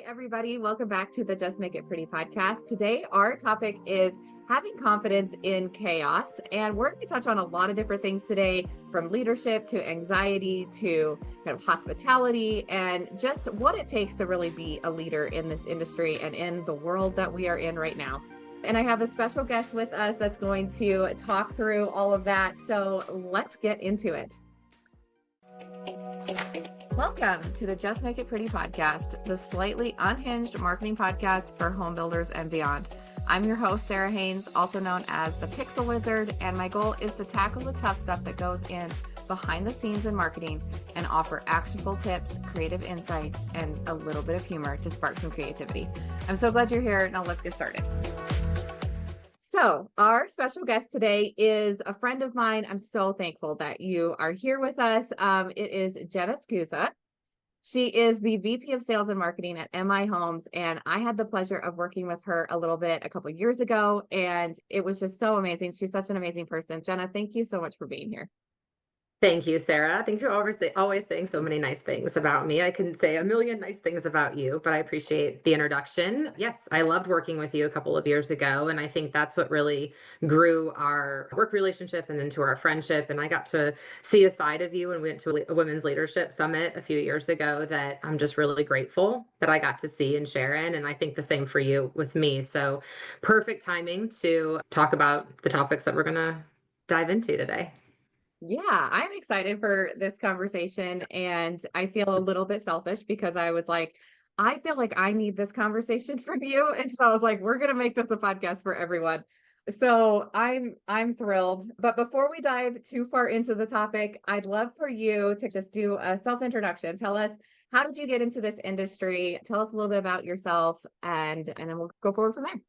everybody. Welcome back to the Just Make It Pretty podcast. Today, our topic is having confidence in chaos. And we're going to touch on a lot of different things today, from leadership to anxiety to kind of hospitality and just what it takes to really be a leader in this industry and in the world that we are in right now. And I have a special guest with us that's going to talk through all of that. So let's get into it. Welcome to the Just Make It Pretty podcast, the slightly unhinged marketing podcast for home builders and beyond. I'm your host, Sarah Haynes, also known as the Pixel Wizard, and my goal is to tackle the tough stuff that goes in behind the scenes in marketing and offer actionable tips, creative insights, and a little bit of humor to spark some creativity. I'm so glad you're here. Now let's get started. So our special guest today is a friend of mine. I'm so thankful that you are here with us. It is Jenna Skuza. She is the VP of Sales and Marketing at MI Homes, and I had the pleasure of working with her a little bit a couple of years ago, and it was just so amazing. She's such an amazing person. Jenna, thank you so much for being here. Thank you, Sarah. Thank you for always saying so many nice things about me. I can say a million nice things about you, but I appreciate the introduction. Yes, I loved working with you a couple of years ago, and I think that's what really grew our work relationship and into our friendship. And I got to see a side of you when we went to a women's leadership summit a few years ago that I'm just really grateful that I got to see and share in. And I think the same for you with me. So perfect timing to talk about the topics that we're going to dive into today. Yeah, I'm excited for this conversation, and I feel a little bit selfish because I was like, I feel like I need this conversation from you. And so I was like, we're going to make this a podcast for everyone. So I'm thrilled. But before we dive too far into the topic, I'd love for you to just do a self-introduction. Tell us, how did you get into this industry? Tell us a little bit about yourself, and then we'll go forward from there.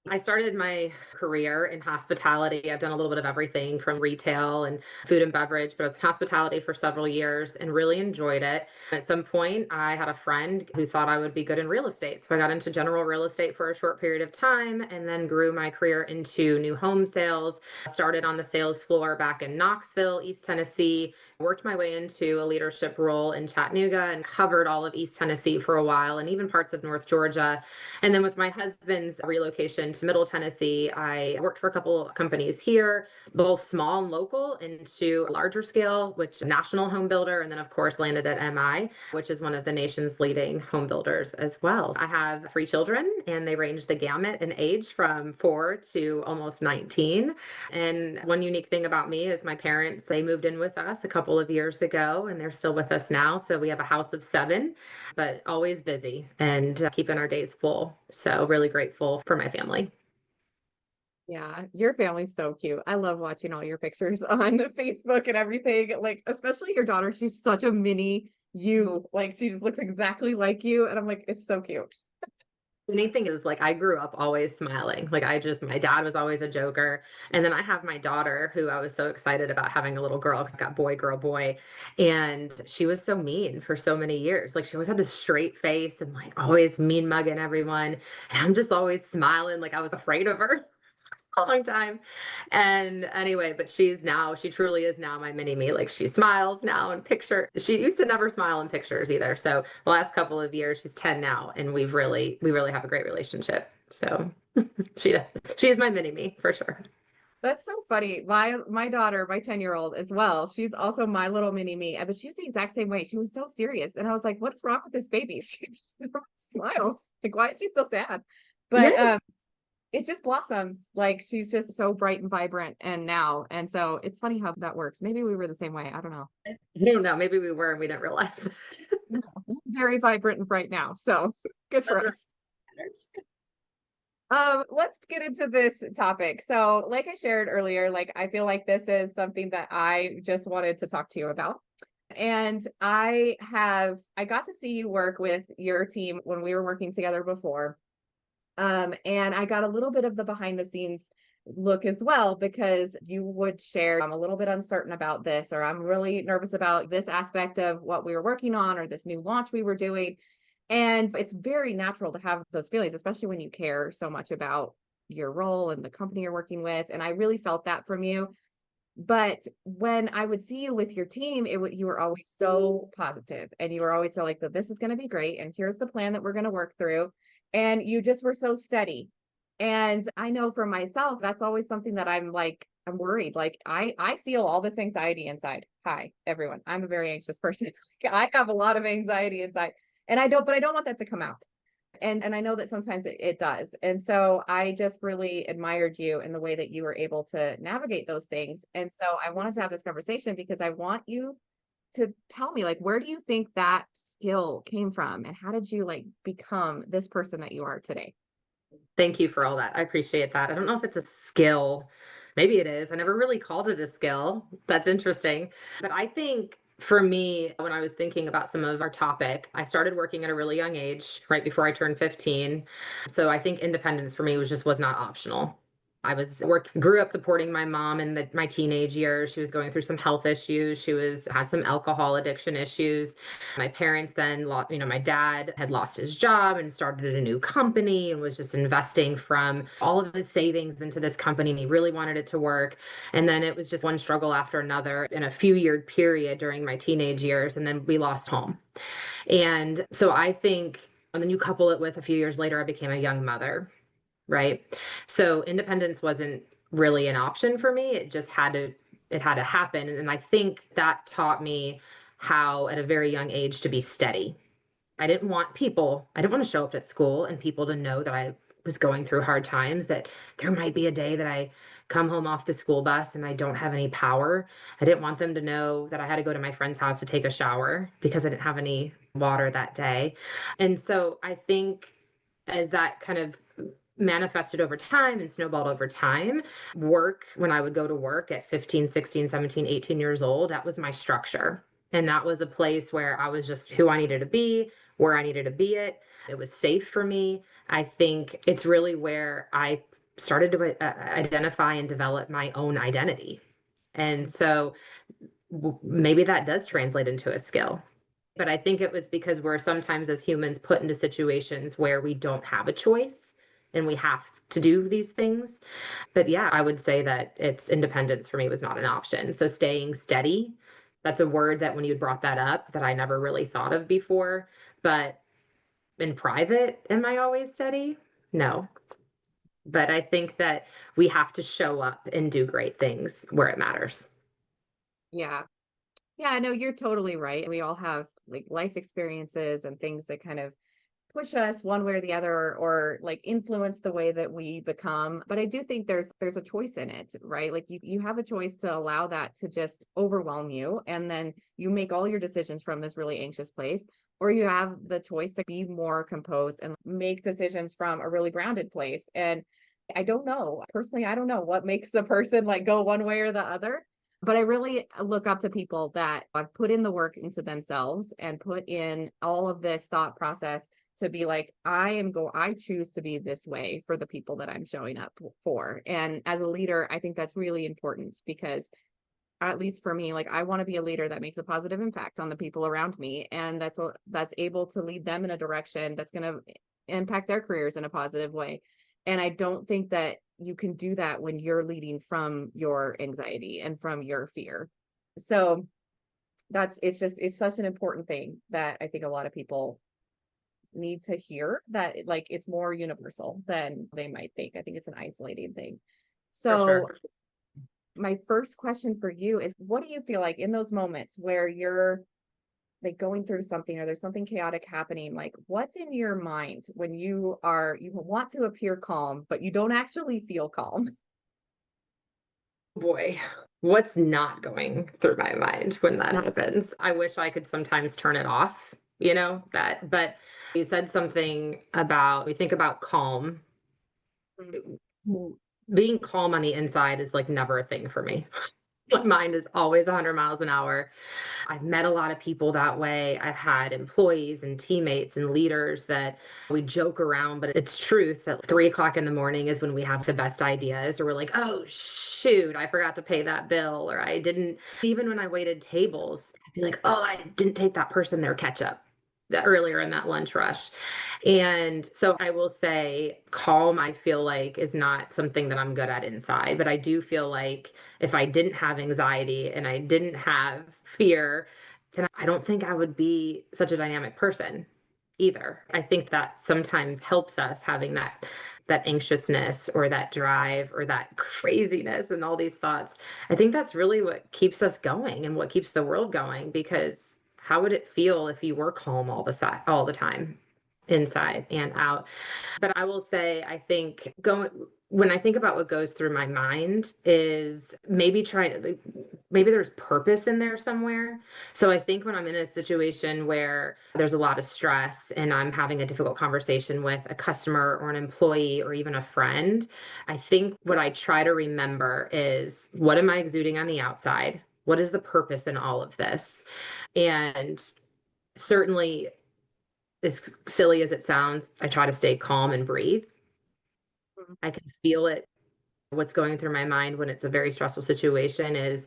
I started my career in hospitality. I've done a little bit of everything from retail and food and beverage, but I was in hospitality for several years and really enjoyed it. At some point, I had a friend who thought I would be good in real estate. So I got into general real estate for a short period of time and then grew my career into new home sales. Started on the sales floor back in Knoxville, East Tennessee, worked my way into a leadership role in Chattanooga and covered all of East Tennessee for a while and even parts of North Georgia. And then with my husband's relocation to Middle Tennessee, I worked for a couple of companies here, both small and local, into a larger scale, which national home builder, and then of course landed at MI, which is one of the nation's leading home builders as well. I have 3 children, and they range the gamut in age from 4 to almost 19. And one unique thing about me is my parents, they moved in with us a couple of years ago, and they're still with us now. So we have a house of 7, but always busy and keeping our days full. So really grateful for my family. Yeah, your family's so cute. I love watching all your pictures on Facebook and everything. Like, especially your daughter, she's such a mini you. Like, she just looks exactly like you. And I'm like, it's so cute. The neat thing is, like, I grew up always smiling. My dad was always a joker. And then I have my daughter, who I was so excited about having a little girl because I got boy, girl, boy. And she was so mean for so many years. Like, she always had this straight face and like always mean mugging everyone. And I'm just always smiling. Like, I was afraid of her. A long time. And anyway, but she truly is now my mini me. Like, she smiles now in picture. She used to never smile in pictures either. So the last couple of years, she's 10 now, and we really have a great relationship. So she is my mini me for sure. That's so funny. My daughter, my 10-year-old as well, she's also my little mini me. But she was the exact same way. She was so serious. And I was like, what's wrong with this baby? She just smiles. Like, why is she so sad? But Yeah. it just blossoms. Like, she's just so bright and vibrant and so it's funny how that works. Maybe we were the same way. I don't know. I don't know. Maybe we were and we didn't realize. No, very vibrant and bright now. So good for us. Let's get into this topic. So, like I shared earlier, like, I feel like this is something that I just wanted to talk to you about. And I got to see you work with your team when we were working together before. And I got a little bit of the behind the scenes look as well, because you would share, I'm a little bit uncertain about this, or I'm really nervous about this aspect of what we were working on, or this new launch we were doing. And it's very natural to have those feelings, especially when you care so much about your role and the company you're working with. And I really felt that from you. But when I would see you with your team, you were always so positive and you were always so like that this is going to be great and here's the plan that we're going to work through. And you just were so steady. And I know for myself, that's always something that I'm like, I'm worried. Like I feel all this anxiety inside. Hi, everyone. I'm a very anxious person. I have a lot of anxiety inside. And but I don't want that to come out. And I know that sometimes it does. And so I just really admired you in the way that you were able to navigate those things. And so I wanted to have this conversation because I want you to tell me, like, where do you think that skill came from and how did you like become this person that you are today? Thank you for all that. I appreciate that. I don't know if it's a skill. Maybe it is. I never really called it a skill. That's interesting. But I think for me, when I was thinking about some of our topic, I started working at a really young age, right before I turned 15. So I think independence for me was not optional. I grew up supporting my mom in my teenage years. She was going through some health issues. Had some alcohol addiction issues. My parents then lost, my dad had lost his job and started a new company and was just investing from all of his savings into this company. And he really wanted it to work. And then it was just one struggle after another in a few-year period during my teenage years. And then we lost home. And so I think, and then you couple it with a few years later, I became a young mother, right? So independence wasn't really an option for me. It had to happen. And I think that taught me how at a very young age to be steady. I didn't want to show up at school and people to know that I was going through hard times, that there might be a day that I come home off the school bus and I don't have any power. I didn't want them to know that I had to go to my friend's house to take a shower because I didn't have any water that day. And so I think as that kind of manifested over time and snowballed over time, when I would go to work at 15, 16, 17, 18 years old, that was my structure. And that was a place where I was just who I needed to be, where I needed to be it. It was safe for me. I think it's really where I started to identify and develop my own identity. And so maybe that does translate into a skill. But I think it was because we're sometimes as humans put into situations where we don't have a choice and we have to do these things. But yeah, I would say that it's independence for me was not an option. So staying steady, that's a word that when you brought that up that I never really thought of before. But in private, am I always steady? No. But I think that we have to show up and do great things where it matters. Yeah. Yeah, no, you're totally right. We all have like life experiences and things that kind of push us one way or the other or like influence the way that we become. But I do think there's a choice in it, right? Like you have a choice to allow that to just overwhelm you and then you make all your decisions from this really anxious place, or you have the choice to be more composed and make decisions from a really grounded place. And I don't know. Personally, I don't know what makes the person like go one way or the other. But I really look up to people that have put in the work into themselves and put in all of this thought process to be like, I choose to be this way for the people that I'm showing up for. And as a leader, I think that's really important because at least for me, like I want to be a leader that makes a positive impact on the people around me. And that's able to lead them in a direction that's going to impact their careers in a positive way. And I don't think that you can do that when you're leading from your anxiety and from your fear. So it's such an important thing that I think a lot of people need to hear, that like it's more universal than they might think. I think it's an isolating thing. For So sure. my first question for you is, what do you feel like in those moments where you're like going through something or there's something chaotic happening, like what's in your mind when you want to appear calm but you don't actually feel calm? Boy, what's not going through my mind when that happens? I wish I could sometimes turn it off, but you said something about, we think about calm. Being calm on the inside is like never a thing for me. My mind is always 100 miles an hour. I've met a lot of people that way. I've had employees and teammates and leaders that we joke around, but it's truth that 3 o'clock in the morning is when we have the best ideas, or we're like, oh, shoot, I forgot to pay that bill, or I didn't. Even when I waited tables, I'd be like, oh, I didn't take that person their ketchup. earlier in that lunch rush. And so I will say calm, I feel like is not something that I'm good at inside, but I do feel like if I didn't have anxiety and I didn't have fear, then I don't think I would be such a dynamic person either. I think that sometimes helps us having that anxiousness or that drive or that craziness and all these thoughts. I think that's really what keeps us going and what keeps the world going, because how would it feel if you were calm all the time, inside and out? But I will say, I think going when I think about what goes through my mind is maybe trying to, maybe there's purpose in there somewhere. So I think when I'm in a situation where there's a lot of stress and I'm having a difficult conversation with a customer or an employee or even a friend, I think what I try to remember is, what am I exuding on the outside? What is the purpose in all of this? And certainly, as silly as it sounds, I try to stay calm and breathe. Mhm. I can feel it. What's going through my mind when it's a very stressful situation is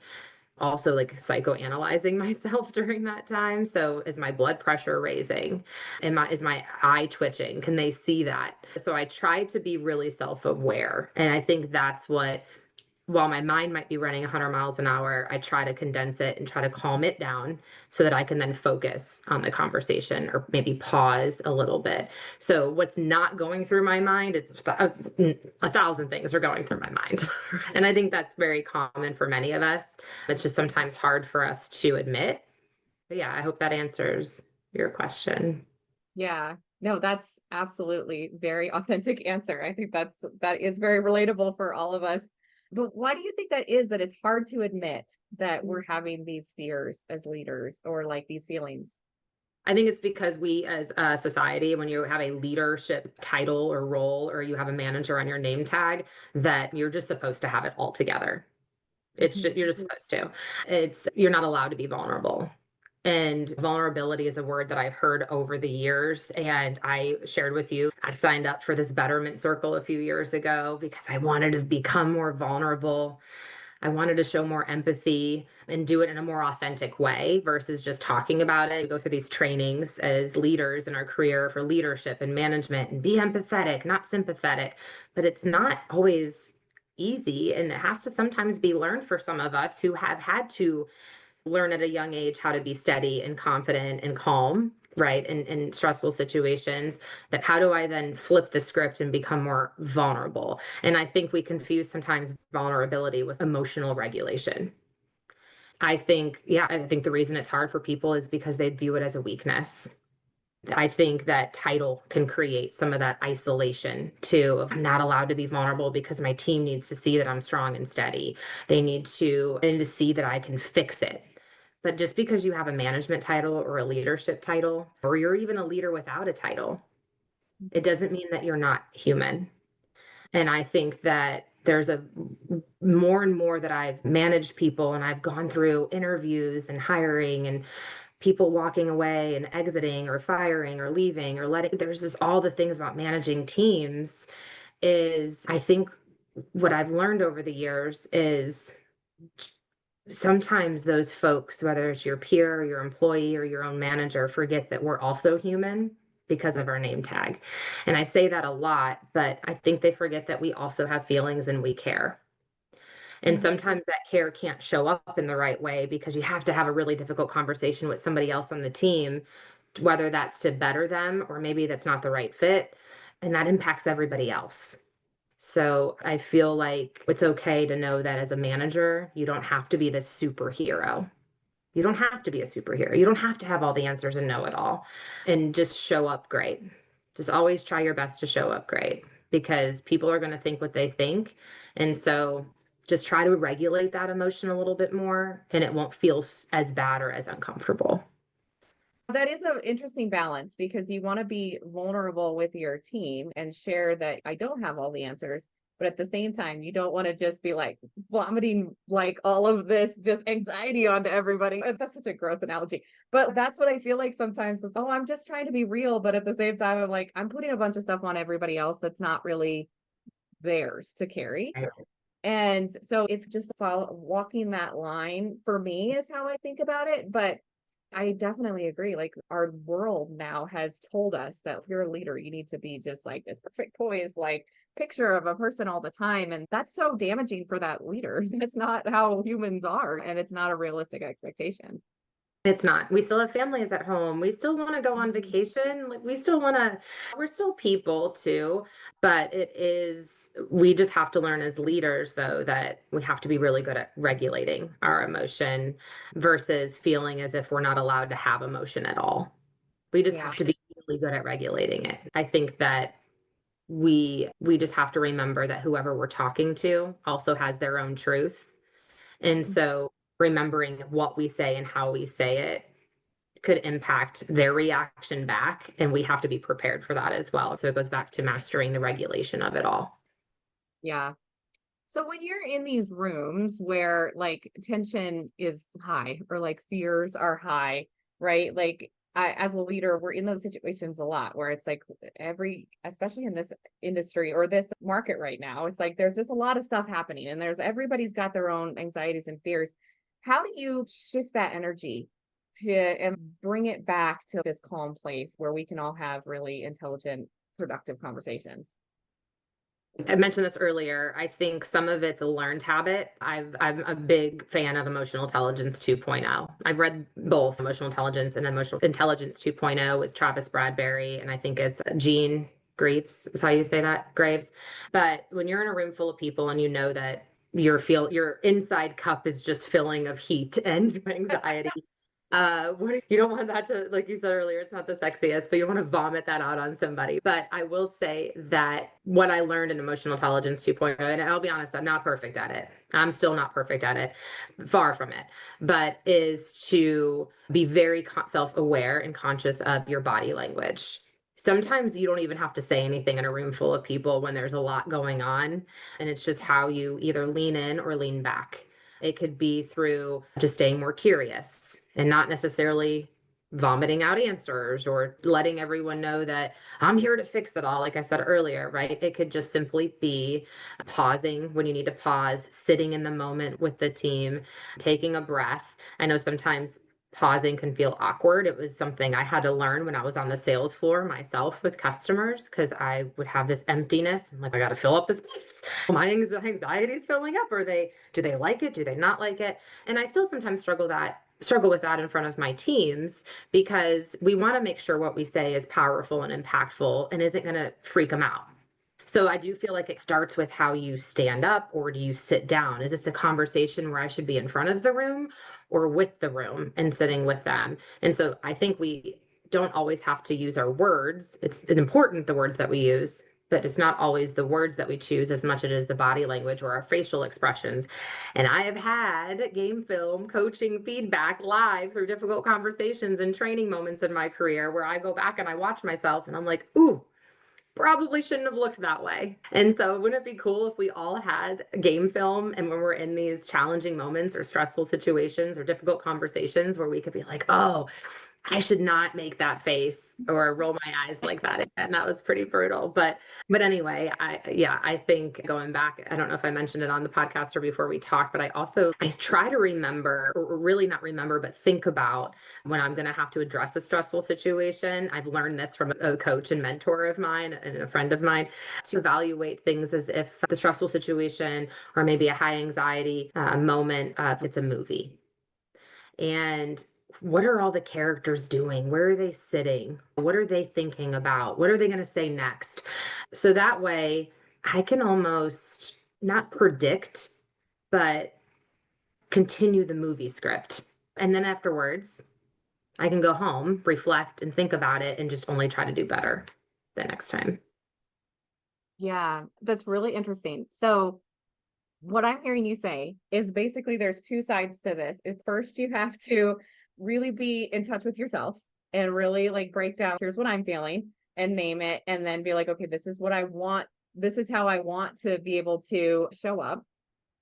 also like psychoanalyzing myself during that time. So is my blood pressure raising? Is my eye twitching? Can they see that? So I try to be really self-aware. And I think that's what, while my mind might be running 100 miles an hour, I try to condense it and try to calm it down so that I can then focus on the conversation or maybe pause a little bit. So, what's not going through my mind is a thousand things are going through my mind. And I think that's very common for many of us. It's just sometimes hard for us to admit. But yeah, I hope that answers your question. Yeah. No, that's absolutely very authentic answer. I think that is very relatable for all of us. But why do you think that is, that it's hard to admit that we're having these fears as leaders or like these feelings? I think it's because we as a society, when you have a leadership title or role, or you have a manager on your name tag, that you're just supposed to have it all together. It's Mhm. just, you're just supposed to. You're not allowed to be vulnerable. And vulnerability is a word that I've heard over the years. And I shared with you, I signed up for this Betterment Circle a few years ago because I wanted to become more vulnerable. I wanted to show more empathy and do it in a more authentic way versus just talking about it. We go through these trainings as leaders in our career for leadership and management and be empathetic, not sympathetic. But it's not always easy. And it has to sometimes be learned for some of us who have had to learn at a young age how to be steady and confident and calm, right, in stressful situations. That how do I then flip the script and become more vulnerable? And I think we confuse sometimes vulnerability with emotional regulation. I think, yeah, I think the reason it's hard for people is because they view it as a weakness. I think that title can create some of that isolation too, of I'm not allowed to be vulnerable because my team needs to see that I'm strong and steady. They need to see that I can fix it. But just because you have a management title or a leadership title, or you're even a leader without a title, it doesn't mean that you're not human. And I think that there's a more and more that I've managed people and I've gone through interviews and hiring and people walking away and exiting or firing or leaving or letting, there's just all the things about managing teams. Is I think what I've learned over the years is sometimes those folks, whether it's your peer or your employee or your own manager, forget that we're also human because of our name tag. And I say that a lot, but I think they forget that we also have feelings and we care. And Mhm. sometimes that care can't show up in the right way because you have to have a really difficult conversation with somebody else on the team, whether that's to better them or maybe that's not the right fit. And that impacts everybody else. So I feel like it's okay to know that as a manager, you don't have to be this superhero. You don't have to be a superhero. You don't have to have all the answers and know it all, and just show up great. Just always try your best to show up great because people are going to think what they think. And so just try to regulate that emotion a little bit more and it won't feel as bad or as uncomfortable. That is an interesting balance because you want to be vulnerable with your team and share that I don't have all the answers. But at the same time, you don't want to just be like vomiting like all of this just anxiety onto everybody. That's such a growth analogy. But that's what I feel like sometimes is, oh, I'm just trying to be real. But at the same time, I'm like, I'm putting a bunch of stuff on everybody else that's not really theirs to carry. And so it's just walking that line for me is how I think about it. But I definitely agree. Like our world now has told us that if you're a leader, you need to be just like this perfect poise, like picture of a person all the time. And that's so damaging for that leader. It's not how humans are, and it's not a realistic expectation. It's not. We still have families at home. We still want to go on Mhm. vacation. Like we still want to, we're still people too, but we just have to learn as leaders though that we have to be really good at regulating our emotion versus feeling as if we're not allowed to have emotion at all. We just Yeah. have to be really good at regulating it. I think that we just have to remember that whoever we're talking to also has their own truth. And so remembering what we say and how we say it could impact their reaction back. And we have to be prepared for that as well. So it goes back to mastering the regulation of it all. Yeah. So when you're in these rooms where like tension is high or like fears are high, right? Like as a leader, we're in those situations a lot where it's like especially in this industry or this market right now, it's like there's just a lot of stuff happening and everybody's got their own anxieties and fears. How do you shift that energy to and bring it back to this calm place where we can all have really intelligent, productive conversations? I mentioned this earlier. I think some of it's a learned habit. I'm a big fan of Emotional Intelligence 2.0. I've read both Emotional Intelligence and Emotional Intelligence 2.0 with Travis Bradberry, and I think it's Gene Graves is how you say that, Graves. But when you're in a room full of people and you know that your inside cup is just filling of heat and anxiety, you don't want that to, like you said earlier, it's not the sexiest, but you don't want to vomit that out on somebody. But I will say that what I learned in Emotional Intelligence 2.0, and I'll be honest, I'm not perfect at it. I'm still not perfect at it, far from it, but is to be very self aware and conscious of your body language. Sometimes you don't even have to say anything in a room full of people when there's a lot going on. And it's just how you either lean in or lean back. It could be through just staying more curious and not necessarily vomiting out answers or letting everyone know that I'm here to fix it all, like I said earlier, right? It could just simply be pausing when you need to pause, sitting in the moment with the team, taking a breath. I know sometimes pausing can feel awkward. It was something I had to learn when I was on the sales floor myself with customers because I would have this emptiness. I'm like, I got to fill up this space. My anxiety is filling up. Do they like it? Do they not like it? And I still sometimes struggle with that in front of my teams because we want to make sure what we say is powerful and impactful and isn't going to freak them out. So I do feel like it starts with how you stand up or do you sit down? Is this a conversation where I should be in front of the room or with the room and sitting with them? And so I think we don't always have to use our words. It's important the words that we use, but it's not always the words that we choose as much as it is the body language or our facial expressions. And I have had game film coaching feedback live through difficult conversations and training moments in my career where I go back and I watch myself and I'm like, ooh, probably shouldn't have looked that way. And so, wouldn't it be cool if we all had game film and when we're in these challenging moments or stressful situations or difficult conversations where we could be like, oh, I should not make that face or roll my eyes like that again. That was pretty brutal. But anyway, I think going back, I don't know if I mentioned it on the podcast or before we talked, but I try to remember, or really not remember, but think about when I'm going to have to address a stressful situation. I've learned this from a coach and mentor of mine and a friend of mine to evaluate things as if the stressful situation or maybe a high anxiety moment, if it's a movie. And what are all the characters doing? Where are they sitting? What are they thinking about? What are they going to say next? So that way I can almost not predict, but continue the movie script. And then afterwards, I can go home, reflect, and think about it and just only try to do better the next time. Yeah, that's really interesting. So what I'm hearing you say is basically there's two sides to this. It's first you have to really be in touch with yourself and really like break down, here's what I'm feeling and name it and then be like, okay, this is what I want. This is how I want to be able to show up.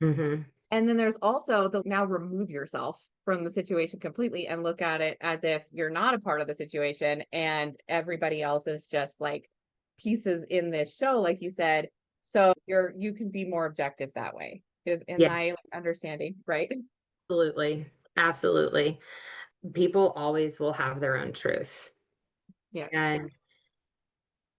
Hmm. And then there's also the now remove yourself from the situation completely and look at it as if you're not a part of the situation and everybody else is just like pieces in this show, like you said. So you can be more objective that way. Is, am Yes, I understanding right? absolutely. Absolutely. people always will have their own truth. Yes. And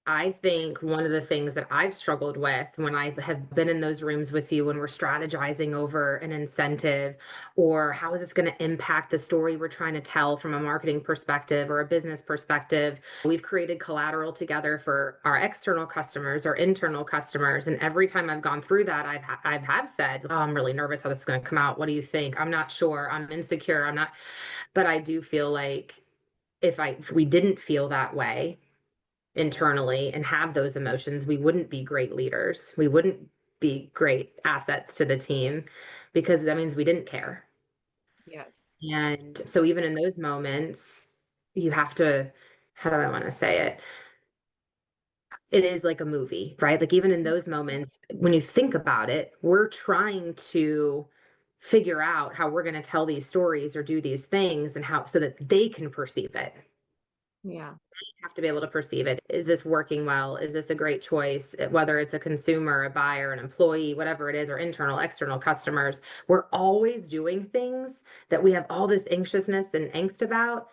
I think one of the things that I've struggled with when I have been in those rooms with you when we're strategizing over an incentive or how is this going to impact the story we're trying to tell from a marketing perspective or a business perspective. We've created collateral together for our external customers, our internal customers, and every time I've gone through that, I've have said, "Oh, I'm really nervous how this is going to come out. What do you think? I'm not sure. I'm insecure. I'm not." But I do feel like if we didn't feel that way internally and have those emotions, we wouldn't be great leaders. We wouldn't be great assets to the team because that means we didn't care. Yes. And so even in those moments, you have to, how do I want to say it? It is like a movie, right? Like even in those moments, when you think about it, we're trying to figure out how we're going to tell these stories or do these things and how so that they can perceive it. Yeah. Have to be able to perceive it. Is this working well? Is this a great choice? Whether it's a consumer, a buyer, an employee, whatever it is, or internal, external customers, we're always doing things that we have all this anxiousness and angst about.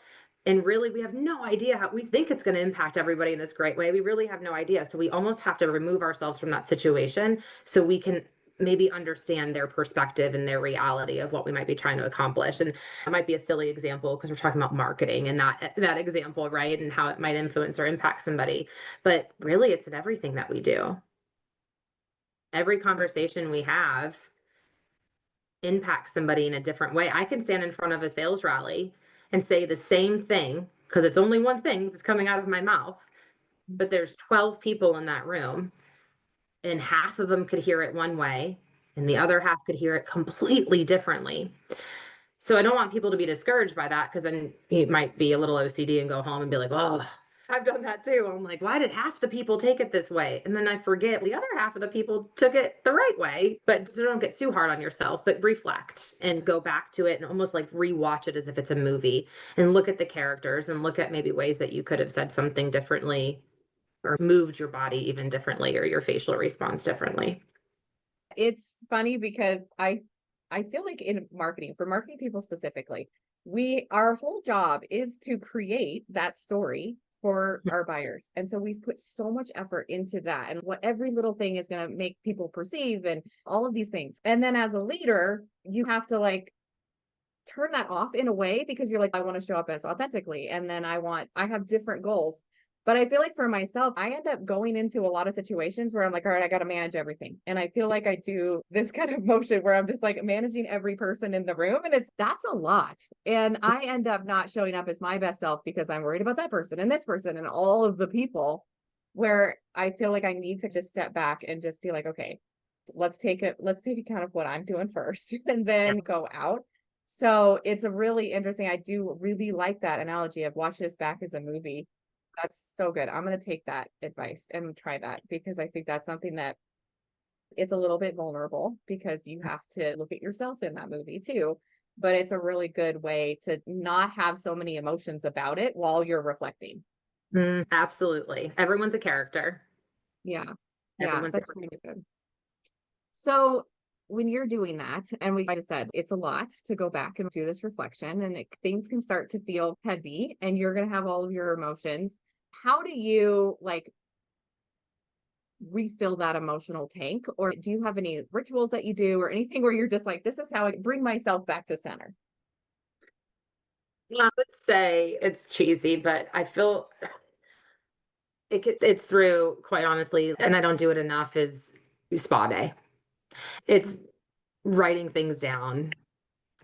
And really, we have no idea how we think it's going to impact everybody in this great way. We really have no idea. So we almost have to remove ourselves from that situation so we can maybe understand their perspective and their reality of what we might be trying to accomplish. And it might be a silly example because we're talking about marketing and that example, right? And how it might influence or impact somebody. But really, it's in everything that we do. Every conversation we have impacts somebody in a different way. I can stand in front of a sales rally and say the same thing because it's only one thing that's coming out of my mouth, but there's 12 people in that room and half of them could hear it one way and the other half could hear it completely differently. So I don't want people to be discouraged by that because then you might be a little OCD and go home and be like, oh, I've done that too. I'm like, why did half the people take it this way? And then I forget the other half of the people took it the right way. But so don't get too hard on yourself, but reflect and go back to it and almost like rewatch it as if it's a movie and look at the characters and look at maybe ways that you could have said something differently or moved your body even differently or your facial response differently. It's funny because I feel like in marketing, for marketing people specifically, our whole job is to create that story for our buyers. And so we put so much effort into that and what every little thing is going to make people perceive and all of these things. And then as a leader, you have to like turn that off in a way because you're like, I want to show up as authentically. And then I have different goals. But I feel like for myself, I end up going into a lot of situations where I'm like, all right, I got to manage everything. And I feel like I do this kind of motion where I'm just like managing every person in the room. And that's a lot. And I end up not showing up as my best self because I'm worried about that person and this person and all of the people where I feel like I need to just step back and just be like, okay, let's take account of what I'm doing first and then go out. So it's a really interesting, I do really like that analogy of watch this back as a movie. That's so good. I'm going to take that advice and try that because I think that's something that it's a little bit vulnerable because you have to look at yourself in that movie too. But it's a really good way to not have so many emotions about it while you're reflecting. Absolutely. Everyone's a character. Yeah. Yeah, Everyone's a that's really good. So when you're doing that, and I just said it's a lot to go back and do this reflection, and things can start to feel heavy, and you're going to have all of your emotions. How do you like refill that emotional tank? Or do you have any rituals that you do, or anything where you're just like, this is how I bring myself back to center? I would say it's cheesy, but I feel it's through, quite honestly, and I don't do it enough, is spa day. It's writing things down.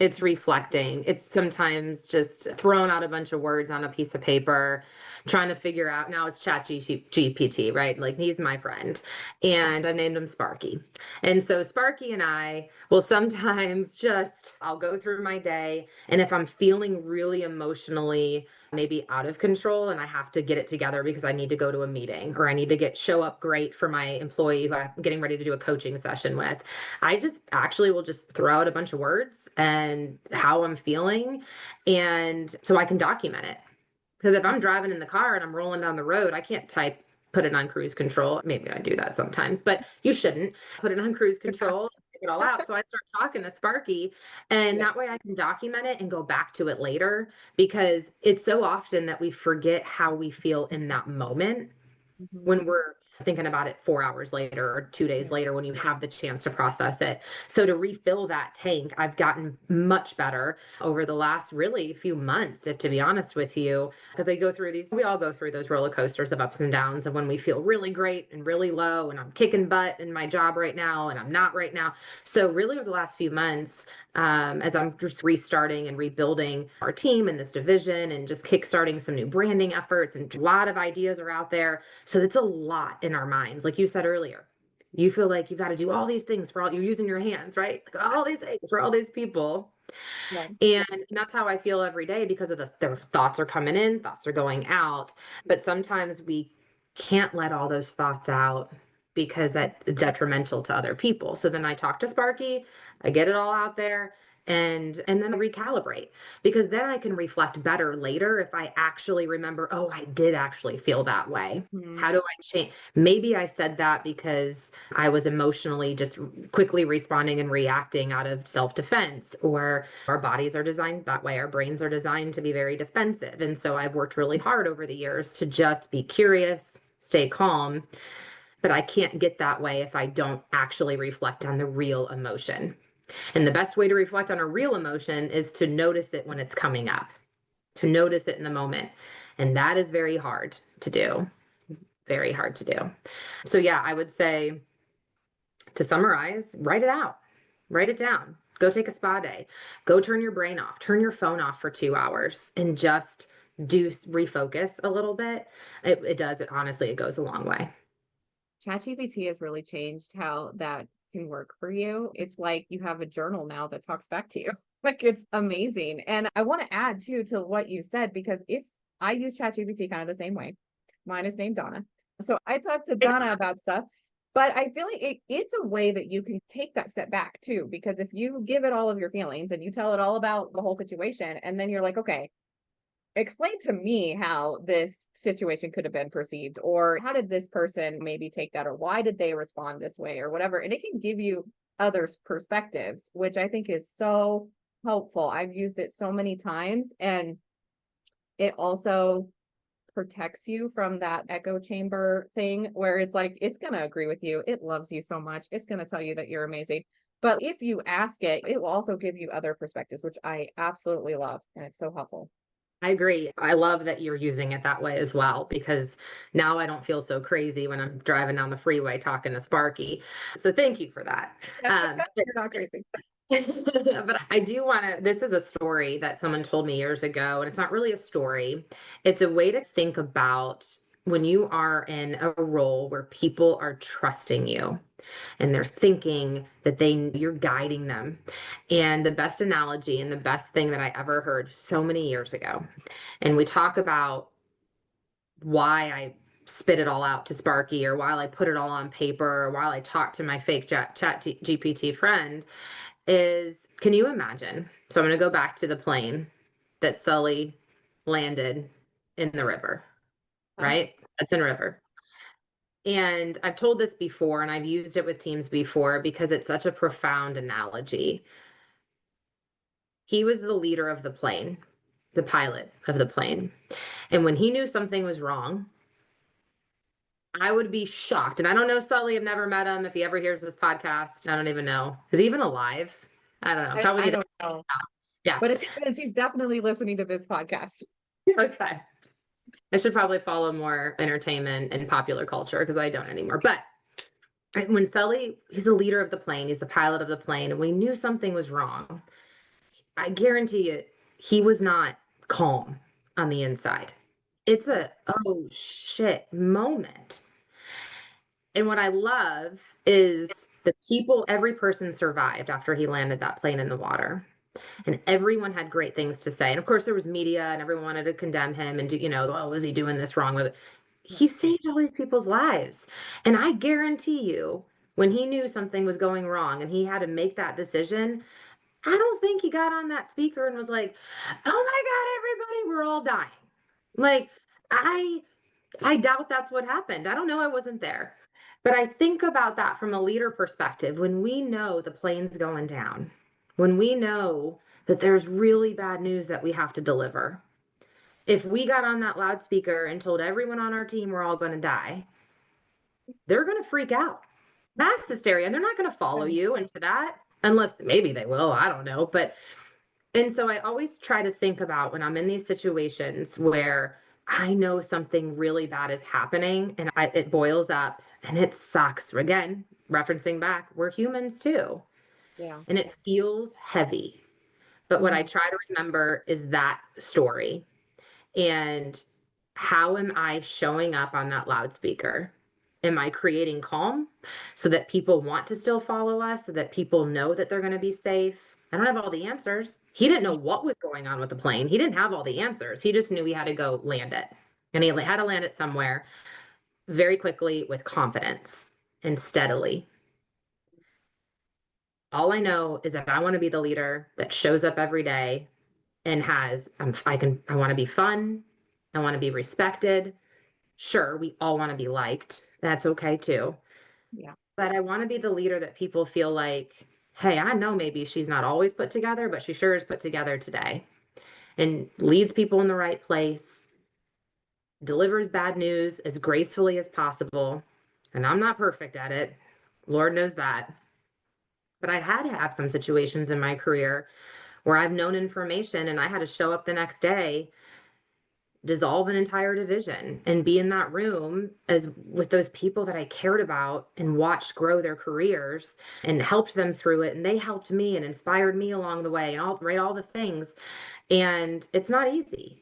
It's reflecting. It's sometimes just throwing out a bunch of words on a piece of paper, trying to figure out. Now it's GPT, right? Like he's my friend. And I named him Sparky. And so Sparky and I will sometimes just, I'll go through my day. And if I'm feeling really emotionally maybe out of control and I have to get it together because I need to go to a meeting or I need to show up great for my employee who I'm getting ready to do a coaching session with, I just actually will just throw out a bunch of words and how I'm feeling. And so I can document it. Because if I'm driving in the car and I'm rolling down the road, I can't put it on cruise control. Maybe I do that sometimes, but you shouldn't put it on cruise control it all out. So I start talking to Sparky, and Yeah. that way I can document it and go back to it later, because it's so often that we forget how we feel in that moment Mhm. when we're thinking about it 4 hours later or 2 days Yeah. later when you have the chance to process it. So to refill that tank, I've gotten much better over the last really few months, to be honest with you, because I go through these, we all go through those roller coasters of ups and downs of when we feel really great and really low, and I'm kicking butt in my job right now and I'm not right now. So really over the last few months, as I'm just restarting and rebuilding our team and this division and just kickstarting some new branding efforts, and a lot of ideas are out there. So it's a lot in our minds. Like you said earlier, you feel like you got to do all these things for all, you're using your hands, right? Like all these things for all these people. Yeah. And that's how I feel every day, because of the thoughts are coming in, thoughts are going out. But sometimes we can't let all those thoughts out because that's detrimental to other people. So then I talk to Sparky, I get it all out there, and then I recalibrate, because then I can reflect better later if I actually remember, oh, I did actually feel that way. Mhm. How do I change? Maybe I said that because I was emotionally just quickly responding and reacting out of self-defense, or our bodies are designed that way. Our brains are designed to be very defensive. And so I've worked really hard over the years to just be curious, stay calm, but I can't get that way if I don't actually reflect on the real emotion. And the best way to reflect on a real emotion is to notice it when it's coming up, to notice it in the moment. And that is very hard to do, very hard to do. So, yeah, I would say, to summarize, write it out, write it down, go take a spa day, go turn your brain off, turn your phone off for 2 hours, and just do refocus a little bit. It does, honestly, it goes a long way. ChatGPT has really changed how that can work for you. It's like you have a journal now that talks back to you. Like it's amazing. And I want to add too to what you said, because if I use ChatGPT kind of the same way, mine is named Donna. So I talk to Donna about stuff, but I feel like it's a way that you can take that step back too, because if you give it all of your feelings and you tell it all about the whole situation, and then you're like, okay, explain to me how this situation could have been perceived, or how did this person maybe take that, or why did they respond this way, or whatever. And it can give you others perspectives, which I think is so helpful. I've used it so many times, and it also protects you from that echo chamber thing where it's like it's going to agree with you, it loves you so much, it's going to tell you that you're amazing, but if you ask it, it will also give you other perspectives, which I absolutely love, and it's so helpful. I agree. I love that you're using it that way as well, because now I don't feel so crazy when I'm driving down the freeway talking to Sparky. So thank you for that. Yes. But You're not crazy. but I do want to, this is a story that someone told me years ago, and it's not really a story. It's a way to think about when you are in a role where people are trusting you and they're thinking that you're guiding them. And the best analogy and the best thing that I ever heard so many years ago, and we talk about why I spit it all out to Sparky, or while I put it all on paper, or while I talk to my fake chat GPT friend, is, can you imagine? So I'm going to go back to the plane that Sully landed in the river, Uh-huh. right? That's in river. And I've told this before and I've used it with teams before because it's such a profound analogy. He was the leader of the plane, the pilot of the plane. And when he knew something was wrong, I would be shocked. And I don't know Sully, I've never met him. If he ever hears this podcast, I don't even know. Is he even alive? I don't know. Probably I need to. don't know, Yeah. but if he is, he's definitely listening to this podcast. Okay. I should probably follow more entertainment and popular culture because I don't anymore. But when Sully, he's the leader of the plane, he's the pilot of the plane, and we knew something was wrong. I guarantee you, he was not calm on the inside. It's a, oh shit moment. And what I love is the people, every person survived after he landed that plane in the water. And everyone had great things to say. And of course, there was media and everyone wanted to condemn him and do, oh, was he doing this wrong with it? He saved all these people's lives. And I guarantee you, when he knew something was going wrong and he had to make that decision, I don't think he got on that speaker and was like, oh my God, everybody, we're all dying. Like, I I doubt that's what happened. I don't know. I wasn't there. But I think about that from a leader perspective. When we know the plane's going down, when we know that there's really bad news that we have to deliver, if we got on that loudspeaker and told everyone on our team we're all going to die, they're going to freak out. Mass hysteria, and they're not going to follow Um, you into that unless maybe they will. I don't know. But, and so I always try to think about when I'm in these situations where I know something really bad is happening and it boils up and it sucks. Again, referencing back, we're humans too. Yeah. And it feels heavy. But what I Mhm. try to remember is that story. And how am I showing up on that loudspeaker? Am I creating calm so that people want to still follow us, so that people know that they're going to be safe? I don't have all the answers. He didn't know what was going on with the plane. He didn't have all the answers. He just knew he had to go land it. And he had to land it somewhere very quickly with confidence and steadily. All I know is that I want to be the leader that shows up every day and I want to be fun. I want to be respected. Sure, we all want to be liked. That's okay too. Yeah. But I want to be the leader that people feel like, hey, I know maybe she's not always put together, but she sure is put together today and leads people in the right place, delivers bad news as gracefully as possible. And I'm not perfect at it. Lord knows that. But I had to have some situations in my career where I've known information and I had to show up the next day, dissolve an entire division and be in that room as with those people that I cared about and watched grow their careers and helped them through it, and they helped me and inspired me along the way and all the things. And it's not easy,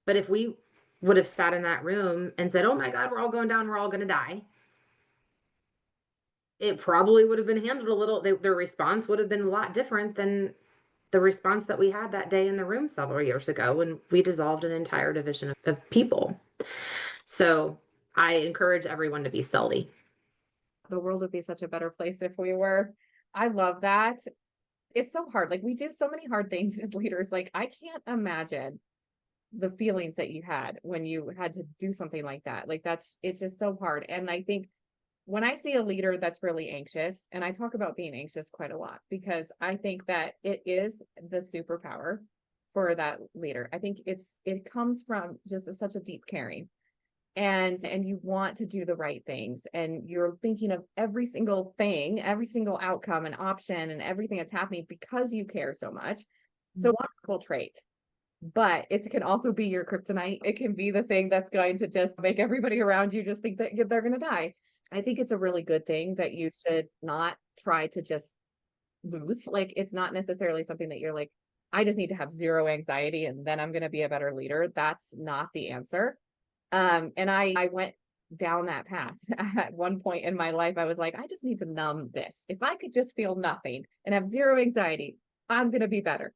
but if we would have sat in that room and said, oh my god, we're all going down, we're all going to die, it probably would have been handled a little, their response would have been a lot different than the response that we had that day in the room several years ago when we dissolved an entire division of people. So I encourage everyone to be silly. The world would be such a better place if we were. I love that. It's so hard. Like we do so many hard things as leaders. Like I can't imagine the feelings that you had when you had to do something like that. Like it's just so hard. And I think when I see a leader that's really anxious, and I talk about being anxious quite a lot because I think that it is the superpower for that leader. I think it comes from just such a deep caring and you want to do the right things and you're thinking of every single thing, every single outcome and option and everything that's happening because you care so much. So wonderful trait. But it can also be your kryptonite. It can be the thing that's going to just make everybody around you just think that they're going to die. I think it's a really good thing that you should not try to just lose. Like it's not necessarily something that you're like, I just need to have zero anxiety and then I'm going to be a better leader. That's not the answer. And I went down that path. At one point in my life, I was like, I just need to numb this. If I could just feel nothing and have zero anxiety, I'm going to be better.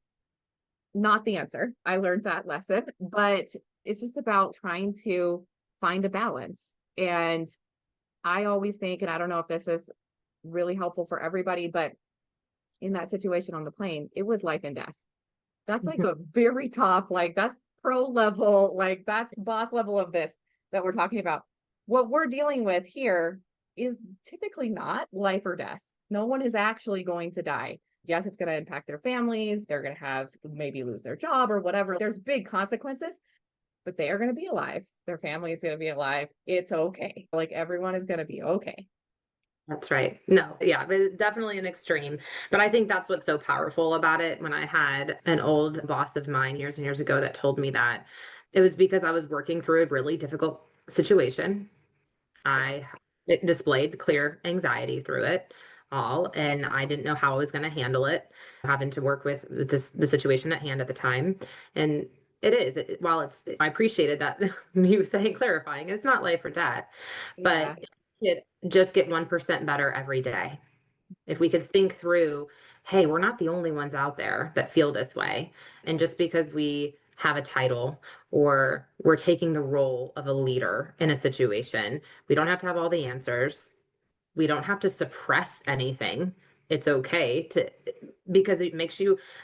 Not the answer. I learned that lesson, but it's just about trying to find a balance. And I always think, and I don't know if this is really helpful for everybody, but in that situation on the plane, it was life and death. That's like the very top, like that's pro level, like that's boss level of this that we're talking about. What we're dealing with here is typically not life or death. No one is actually going to die. Yes, it's going to impact their families. They're going to have maybe lose their job or whatever. There's big consequences, but they are going to be alive. Their family is going to be alive. It's okay. Like everyone is going to be okay. That's right. No, yeah, but definitely an extreme. But I think that's what's so powerful about it. When I had an old boss of mine years and years ago that told me that, it was because I was working through a really difficult situation. I it displayed clear anxiety through it all, and I didn't know how I was going to handle it, having to work with the situation at hand at the time. And while I appreciated that you saying clarifying, it's not life or death, Yeah. but if we could just get 1% better every day. If we could think through, hey, we're not the only ones out there that feel this way. And just because we have a title or we're taking the role of a leader in a situation, we don't have to have all the answers. We don't have to suppress anything. It's okay to, because it makes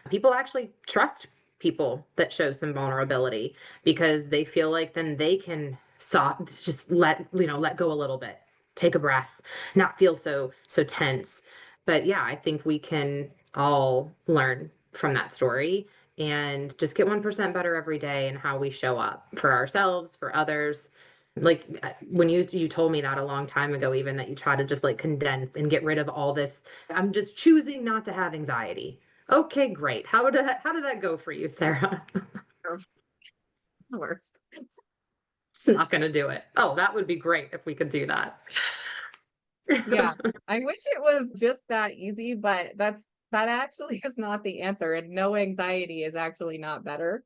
people actually trust people that show some vulnerability because they feel like then they can soft, just let go a little bit, take a breath, not feel so tense. But yeah, I think we can all learn from that story and just get 1% better every day in how we show up for ourselves, for others. Like when you told me that a long time ago, even that you try to just like condense and get rid of all this. I'm just choosing not to have anxiety. Okay, great. How did that go for you, Sarah? The worst. It's not going to do it. Oh, that would be great if we could do that. Yeah. I wish it was just that easy, but that actually is not the answer. And no anxiety is actually not better.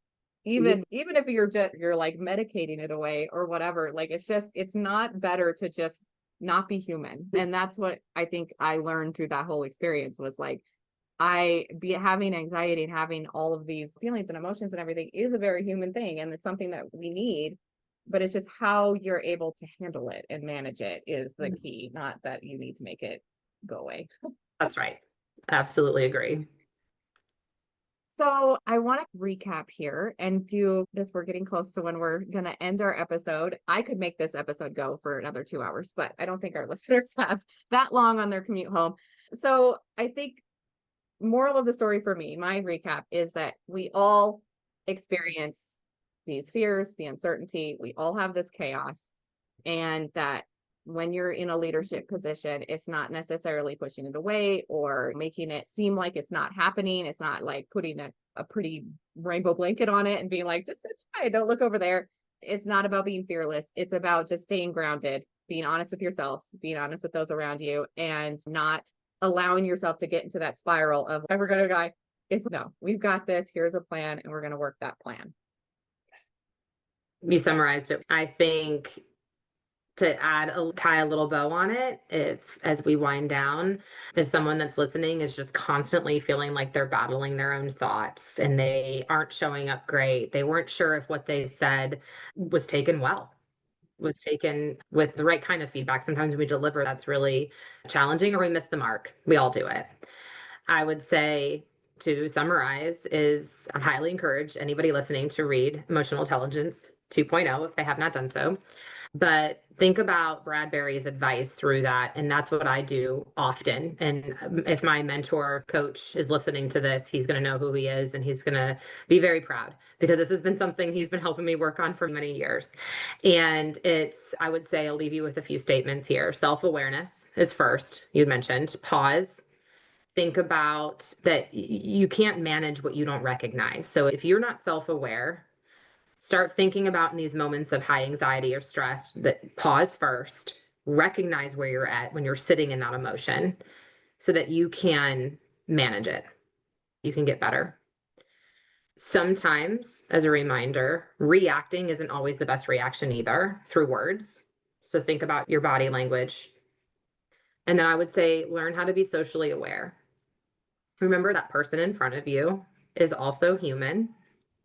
Even if you're like medicating it away or whatever, like it's not better to just not be human. And that's what I think I learned through that whole experience was like I be having anxiety and having all of these feelings and emotions and everything is a very human thing and it's something that we need, but it's just how you're able to handle it and manage it is the key, not that you need to make it go away. That's right. Absolutely agree. So I want to recap here and do this. We're getting close to when we're going to end our episode. I could make this episode go for another 2 hours, but I don't think our listeners have that long on their commute home. So I think moral of the story for me, my recap is that we all experience these fears, the uncertainty. We all have this chaos, and that when you're in a leadership position, it's not necessarily pushing it away or making it seem like it's not happening. It's not like putting a pretty rainbow blanket on it and being like, just it's fine, don't look over there. It's not about being fearless. It's about just staying grounded, being honest with yourself, being honest with those around you, and not allowing yourself to get into that spiral of we're gonna die. It's no, we've got this. Here's a plan, and we're gonna work that plan. You summarized it. I think to tie a little bow on it, if as we wind down, if someone that's listening is just constantly feeling like they're battling their own thoughts and they aren't showing up great, they weren't sure if what they said was taken well, was taken with the right kind of feedback. Sometimes when we deliver, that's really challenging or we miss the mark. We all do it. I would say to summarize is I highly encourage anybody listening to read Emotional Intelligence 2.0 if they have not done so. But think about Bradbury's advice through that. And that's what I do often. And if my mentor coach is listening to this, he's going to know who he is and he's going to be very proud because this has been something he's been helping me work on for many years. And I would say, I'll leave you with a few statements here. Self-awareness is first. You mentioned pause. Think about that you can't manage what you don't recognize. So if you're not self-aware, start thinking about in these moments of high anxiety or stress that pause first, recognize where you're at when you're sitting in that emotion so that you can manage it. You can get better. Sometimes, as a reminder, reacting isn't always the best reaction either through words. So think about your body language. And then I would say learn how to be socially aware. Remember that person in front of you is also human.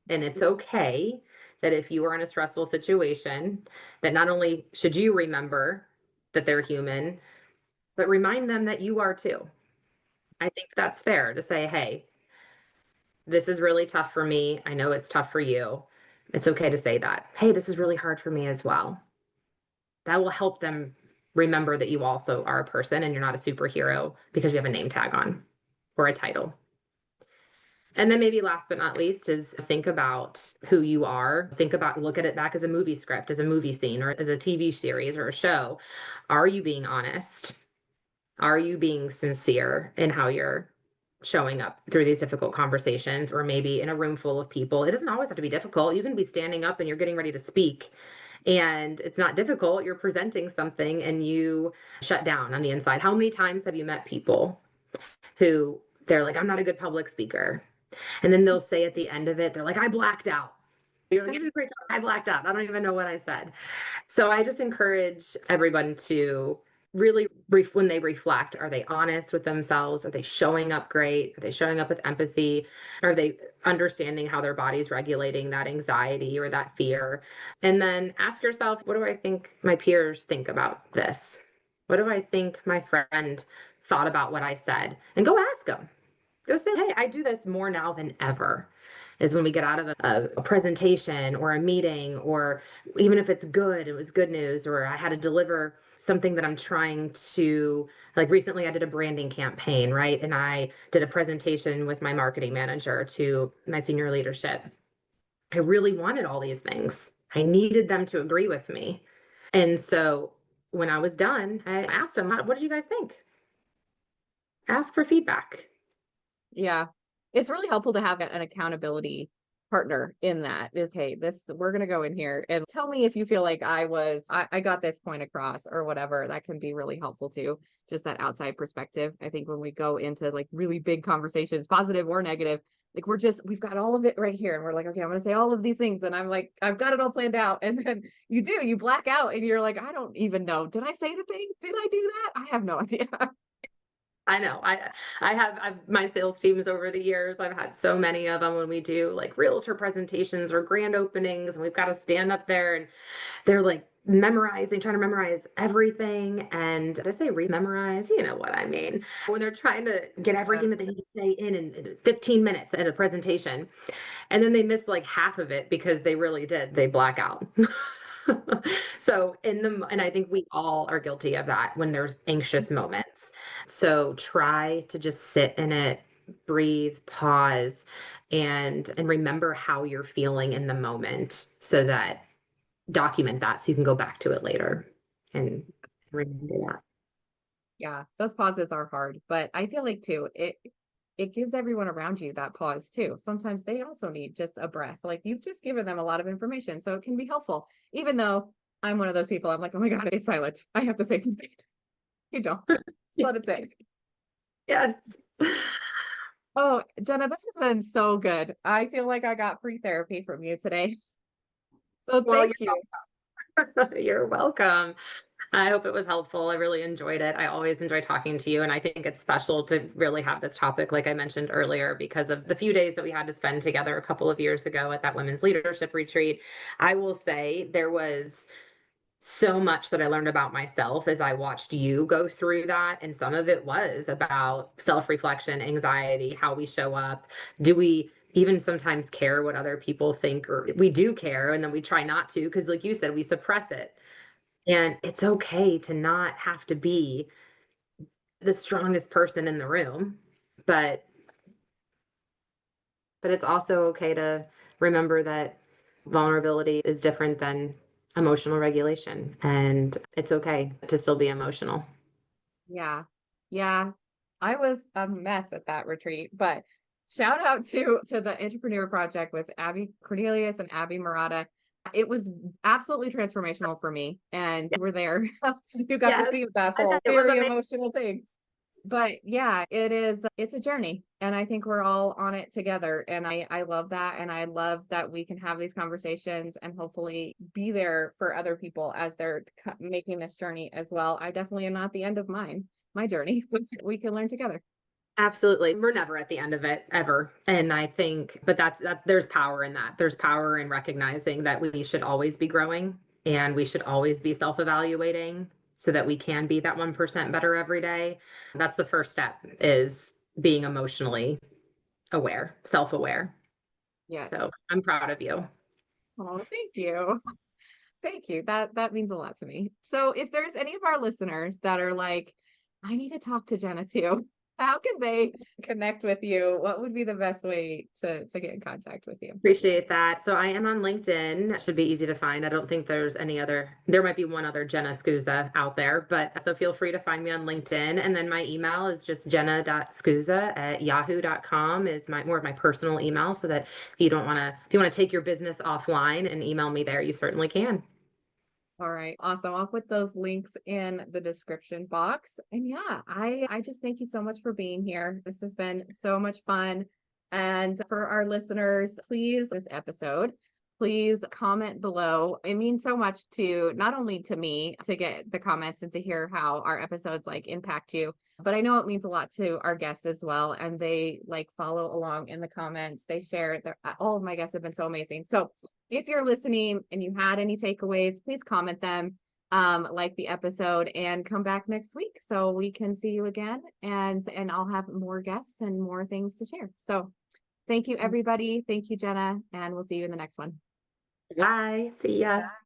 And it's okay that if you are in a stressful situation, that not only should you remember that they're human, but remind them that you are too. I think that's fair to say, hey, this is really tough for me. I know it's tough for you. It's okay to say that. Hey, this is really hard for me as well. That will help them remember that you also are a person and you're not a superhero because you have a name tag on or a title. And then maybe last but not least is think about who you are. Look at it back as a movie script, as a movie scene, or as a TV series or a show. Are you being honest? Are you being sincere in how you're showing up through these difficult conversations, or maybe in a room full of people? It doesn't always have to be difficult. You can be standing up and you're getting ready to speak, and it's not difficult. You're presenting something and you shut down on the inside. How many times have you met people who they're like, I'm not a good public speaker? And then they'll say at the end of it, they're like, I blacked out. You're like, you did a great job. I blacked out. I don't even know what I said. So I just encourage everyone to really, when they reflect, are they honest with themselves? Are they showing up great? Are they showing up with empathy? Are they understanding how their body's regulating that anxiety or that fear? And then ask yourself, what do I think my peers think about this? What do I think my friend thought about what I said? And go ask them. Go say, hey, I do this more now than ever. is when we get out of a presentation or a meeting, or even if it's good, it was good news, or I had to deliver something that I'm trying to, like recently I did a branding campaign, right? And I did a presentation with my marketing manager to my senior leadership. I really wanted all these things. I needed them to agree with me. And so when I was done, I asked them, what did you guys think? Ask for feedback. Yeah. It's really helpful to have an accountability partner in that is, hey, this, we're going to go in here and tell me if you feel like I got this point across or whatever. That can be really helpful too. Just that outside perspective. I think when we go into like really big conversations, positive or negative, like we've got all of it right here. And we're like, okay, I'm going to say all of these things. And I'm like, I've got it all planned out. And then you black out and you're like, I don't even know. Did I say the thing? Did I do that? I have no idea. I know. I've my sales teams over the years. I've had so many of them when we do like realtor presentations or grand openings, and we've got to stand up there and they're like memorizing, trying to memorize everything. And did I say memorize? You know what I mean. When they're trying to get everything that they need to say in 15 minutes in a presentation, and then they miss like half of it because they black out. So and I think we all are guilty of that when there's anxious moments. So try to just sit in it, breathe, pause, and remember how you're feeling in the moment, so that document that so you can go back to it later and remember that. Yeah, those pauses are hard, but I feel like too, it gives everyone around you that pause too. Sometimes they also need just a breath. Like you've just given them a lot of information, so it can be helpful. Even though I'm one of those people, I'm like, oh my God, it's silent. I have to say something. You don't. Just let it say. Yes. Oh, Jenna, this has been so good. I feel like I got free therapy from you today. So Well, thank you. you're welcome. I hope it was helpful. I really enjoyed it. I always enjoy talking to you. And I think it's special to really have this topic, like I mentioned earlier, because of the few days that we had to spend together a couple of years ago at that women's leadership retreat. I will say there was so much that I learned about myself as I watched you go through that. And some of it was about self reflection, anxiety, how we show up. Do we even sometimes care what other people think? Or we do care, and then we try not to, because, like you said, we suppress it. And it's okay to not have to be the strongest person in the room, but it's also okay to remember that vulnerability is different than emotional regulation, and it's okay to still be emotional. Yeah. Yeah. I was a mess at that retreat, but shout out to the Entrepreneur Project with Abby Cornelius and Abby Murata. It was absolutely transformational for me, and you were there. So you got to Yes, see that whole it was very amazing. emotional thing. But yeah, it's a journey, and I think we're all on it together, and I love that, and I love that we can have these conversations and hopefully be there for other people as they're making this journey as well. I definitely am not at the end of my journey. We can learn together. Absolutely. We're never at the end of it ever. And I think, but there's power in that. There's power in recognizing that we should always be growing, and we should always be self-evaluating so that we can be that 1% better every day. That's the first step, is being emotionally aware, self-aware. So Yes. I'm proud of you. Oh, thank you. Thank you. That means a lot to me. So if there's any of our listeners that are like, I need to talk to Jenna too, how can they connect with you? What would be the best way to get in contact with you? Appreciate that. So I am on LinkedIn. It should be easy to find. I don't think there's any other, there might be one other Jenna Skuza out there, but so feel free to find me on LinkedIn. And then my email is just jenna.skuza@yahoo.com is more of my personal email, so that if you want to take your business offline and email me there, you certainly can. All right, awesome. I'll put those links in the description box. And yeah, I just thank you so much for being here. This has been so much fun. And for our listeners, please this episode, please comment below. It means so much to not only to me to get the comments and to hear how our episodes like impact you, but I know it means a lot to our guests as well. And they like follow along in the comments. They share all of my guests have been so amazing. So if you're listening and you had any takeaways, please comment them, like the episode, and come back next week so we can see you again, and I'll have more guests and more things to share. So Thank you, everybody. Thank you, Jenna, and we'll see you in the next one. Bye. See ya.